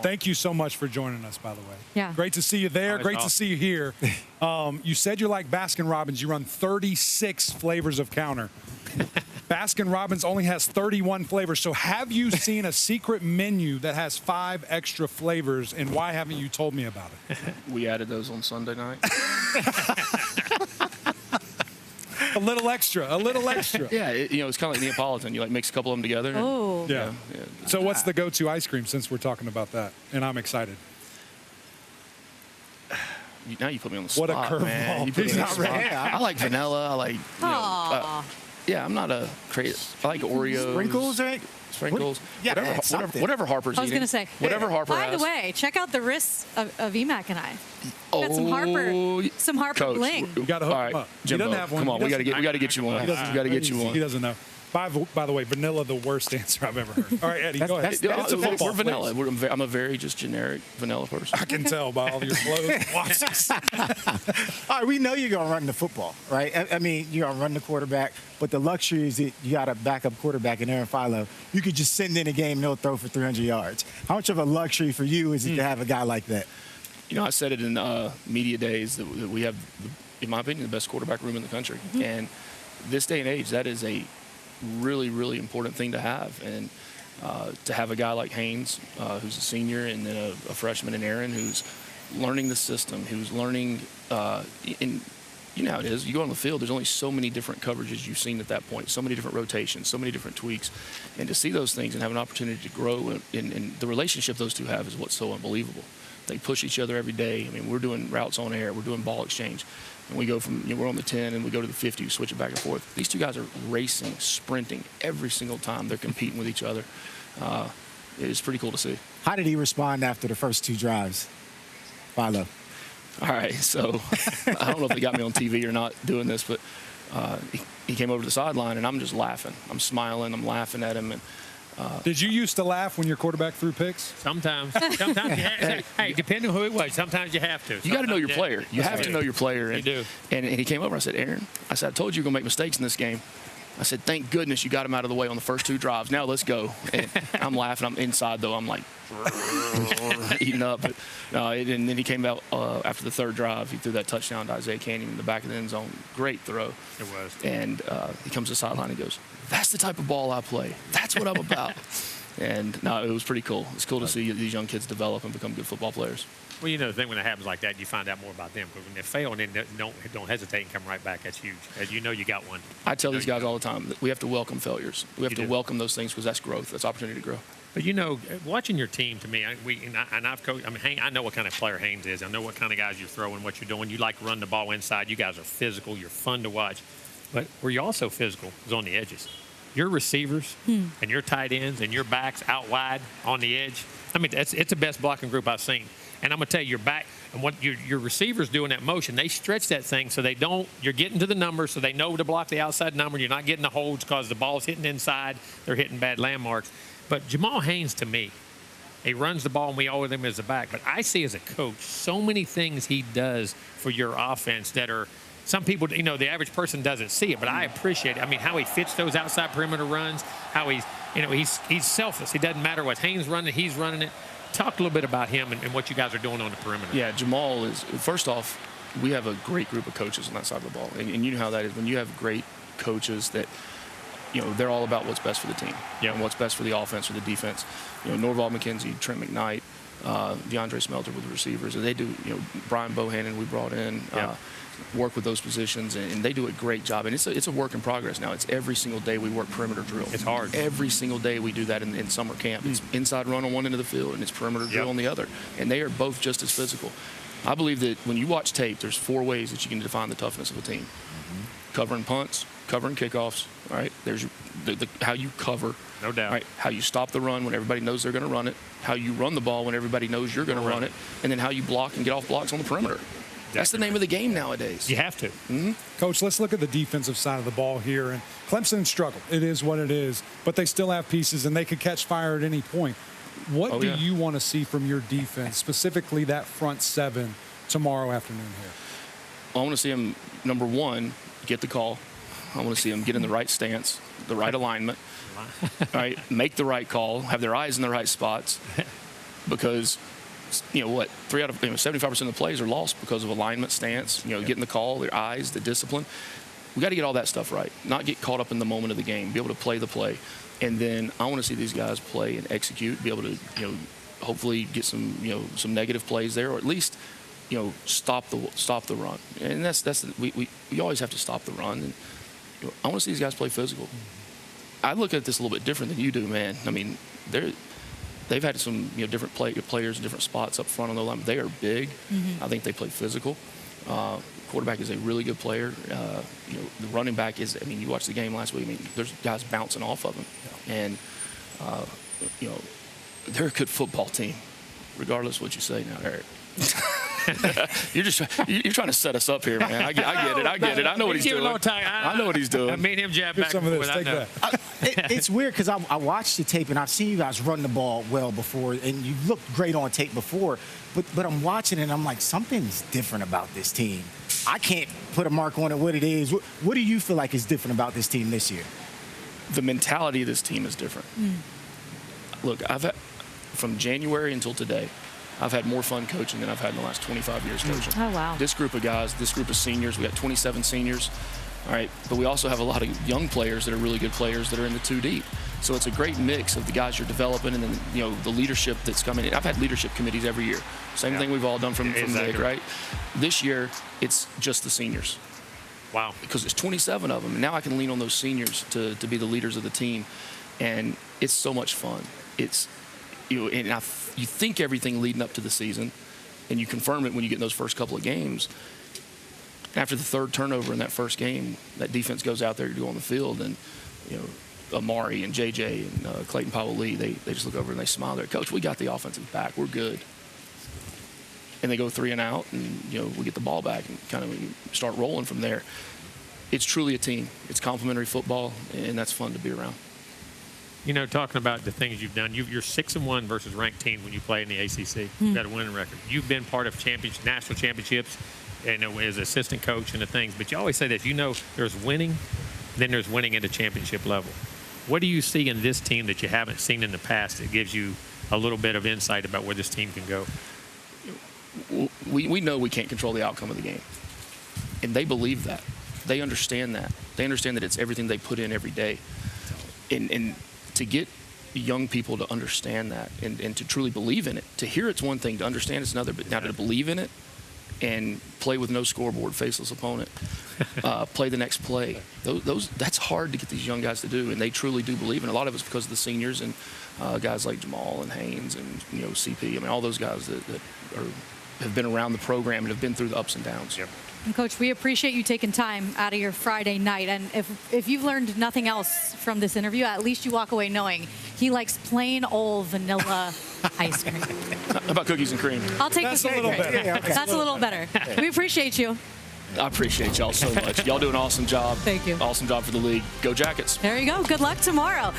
thank you so much for joining us, by the way. Yeah. Great to see you there. Always Great awesome. to see you here. You said you're like Baskin-Robbins. You run 36 flavors of counter. Baskin-Robbins only has 31 flavors. So have you seen a secret menu that has 5 extra flavors, and why haven't you told me about it? We added those on Sunday night. A little extra. Yeah, it's kind of like Neapolitan. You like mix a couple of them together. and- Oh. Yeah. So what's the go-to ice cream since we're talking about that? And I'm excited. Now you put me on the What a spot, curveball. man. You put He's me on not the spot. ready. I like vanilla. I like, Aw. yeah, I'm not a crazy. I like Oreos. Sprinkles, right? Sprinkles. Yeah, whatever Harper's I was eating. going to say. Whatever Harper By has. the way, check out the wrists of Emac and I. Got some Harper Coach, bling. You got to hook All him right, up. He Jimbo, doesn't have one. come on, He we got to get you one. We doesn't- got to get you one. He doesn't know. By the way, vanilla, the worst answer I've ever heard. All right, Eddie, go ahead. Yeah, It's a football, we're vanilla. please. I'm a very just generic vanilla person. I can tell by all your clothes. Watch this. All right, we know you're going to run the football, right? I mean, you're going to run the quarterback, but the luxury is that you got a backup quarterback in Aaron Philo. You could just send in a game and he'll throw for 300 yards. How much of a luxury for you is it to have a guy like that? I said it in media days that we have, in my opinion, the best quarterback room in the country. And this day and age, that is a really, really important thing to have. And to have a guy like Haynes, who's a senior, and then a freshman in Aaron, who's learning the system, who's learning, and you know how it is. You go on the field, there's only so many different coverages you've seen at that point, so many different rotations, so many different tweaks. And to see those things and have an opportunity to grow, and the relationship those two have is what's so unbelievable. They push each other every day. I mean, we're doing routes on air, we're doing ball exchange. And we go from, we're on the 10 and we go to the 50, we switch it back and forth. These two guys are racing, sprinting every single time they're competing with each other. It's pretty cool to see. How did he respond after the first 2 drives, Philo? All right, so I don't know if they got me on TV or not doing this, but he came over to the sideline and I'm just laughing. I'm smiling, I'm laughing at him. And Did you used to laugh when your quarterback threw picks? Sometimes you have, hey, depending on who it was, sometimes you have to. You got to know your Sometimes player. You have to know your player. You And, do. And he came over. I said, Aaron, I told you you're going to make mistakes in this game. I said, thank goodness you got him out of the way on the first 2 drives. Now let's go. And I'm laughing. I'm inside, though. I'm like eating up. But, and then he came out after the 3rd drive. He threw that touchdown to Isaiah Canyon in the back of the end zone. Great throw. It was. And he comes to the sideline and goes, that's the type of ball I play. That's what I'm about. And no, it was pretty cool. It's cool to see these young kids develop and become good football players. Well, the thing when it happens like that, you find out more about them. Because when they fail and then don't hesitate and come right back, that's huge. As you know, you got one. I tell these guys all the time that we have to welcome failures. We have to welcome those things because that's growth. That's opportunity to grow. But watching your team, to me, I've coached. I mean, I know what kind of player Haynes is. I know what kind of guys you're throwing, what you're doing. You like to run the ball inside. You guys are physical. You're fun to watch. But where you're also physical is on the edges. Your receivers and your tight ends and your backs out wide on the edge. I mean, it's the best blocking group I've seen. And I'm going to tell you, your back and what your receivers doing that motion, they stretch that thing so they don't. You're getting to the number, so they know to block the outside number. You're not getting the holds because the ball's hitting inside. They're hitting bad landmarks. But Jamal Haynes, to me, he runs the ball and we owe him as a back. But I see as a coach so many things he does for your offense that are. Some people, the average person doesn't see it, but I appreciate it. I mean, how he fits those outside perimeter runs, how he's selfless. He doesn't matter what Haynes running, he's running it. Talk a little bit about him and what you guys are doing on the perimeter. Yeah, Jamal is, first off, we have a great group of coaches on that side of the ball. And you know how that is. When you have great coaches that, they're all about what's best for the team and what's best for the offense or the defense. Norval McKenzie, Trent McKnight, DeAndre Smelter with the receivers. They do, Brian Bohannon we brought in. Work with those positions, and they do a great job. And it's a work in progress now. It's every single day we work perimeter drill. It's hard. Every single day we do that in summer camp. It's inside run on one end of the field, and it's perimeter drill on the other. And they are both just as physical. I believe that when you watch tape, there's 4 ways that you can define the toughness of a team. Covering punts, covering kickoffs, all right? There's how you cover. No doubt. Right, how you stop the run when everybody knows they're going to run it, how you run the ball when everybody knows you're going to run it, and then how you block and get off blocks on the perimeter. That's the name of the game nowadays. You have to. Coach, let's look at the defensive side of the ball here. And Clemson struggled. It is what it is. But they still have pieces, and they could catch fire at any point. What do you want to see from your defense, specifically that front 7, tomorrow afternoon here? I want to see them, number 1, get the call. I want to see them get in the right stance, the right alignment, right? Make the right call, have their eyes in the right spots. because, 75% of the plays are lost because of alignment, stance, getting the call, their eyes, the discipline. We got to get all that stuff right, not get caught up in the moment of the game, be able to play the play. And then I want to see these guys play and execute, be able to, hopefully get some negative plays there, or at least, stop the run. And we always have to stop the run. And I want to see these guys play physical. I look at this a little bit different than you do, man. I mean, they've had some different players in different spots up front on the line. They are big. I think they play physical. Quarterback is a really good player. The running back is. I mean, you watched the game last week. I mean, there's guys bouncing off of him, and they're a good football team, regardless of what you say now, Eric. you're trying to set us up here, man. I get it. I know what he's doing. I know what he's doing. I made him jab Here's back some of and this. forth. Take that. It's weird because I watched the tape and I've seen you guys run the ball well before, and you looked great on tape before. But I'm watching it and I'm like, something's different about this team. I can't put a mark on it, what it is. What do you feel like is different about this team this year? The mentality of this team is different. Look, from January until today, I've had more fun coaching than I've had in the last 25 years coaching. Oh, wow. This group of guys, this group of seniors, we got 27 seniors, all right, but we also have a lot of young players that are really good players that are in the 2 deep. So it's a great mix of the guys you're developing and then, the leadership that's coming in. I've had leadership committees every year. Same thing we've all done from Nick, right? This year, it's just the seniors. Wow. Because it's 27 of them. And now I can lean on those seniors to be the leaders of the team. And it's so much fun. It's, you think everything leading up to the season, and you confirm it when you get in those first couple of games. After the third turnover in that first game, that defense goes out there to go on the field, and Amari and JJ and Clayton Powell-Lee, they just look over and they smile. They're, Coach, we got the offensive back. We're good. And they go 3 and out, and we get the ball back and kind of start rolling from there. It's truly a team. It's complementary football, and that's fun to be around. Talking about the things you've done, you're 6-1 versus ranked teams when you play in the ACC. You've got a winning record. You've been part of national championships, as assistant coach and the things. But you always say this. There's winning, then there's winning at a championship level. What do you see in this team that you haven't seen in the past that gives you a little bit of insight about where this team can go? We know we can't control the outcome of the game, and they believe that. They understand that. They understand that it's everything they put in every day, and to get young people to understand that and to truly believe in it. To hear it's one thing, to understand it's another, but now to believe in it and play with no scoreboard, faceless opponent, play the next play. That's hard to get these young guys to do, and they truly do believe in it. A lot of it's because of the seniors and guys like Jamal and Haynes and CP. I mean, all those guys that have been around the program and have been through the ups and downs. Yep. And Coach, we appreciate you taking time out of your Friday night. And if you've learned nothing else from this interview, at least you walk away knowing he likes plain old vanilla ice cream. How about cookies and cream? I'll take That's the a little cookies. better. Yeah, okay. That's a little better. We appreciate you. I appreciate y'all so much. Y'all do an awesome job. Thank you. Awesome job for the league. Go Jackets. There you go. Good luck tomorrow.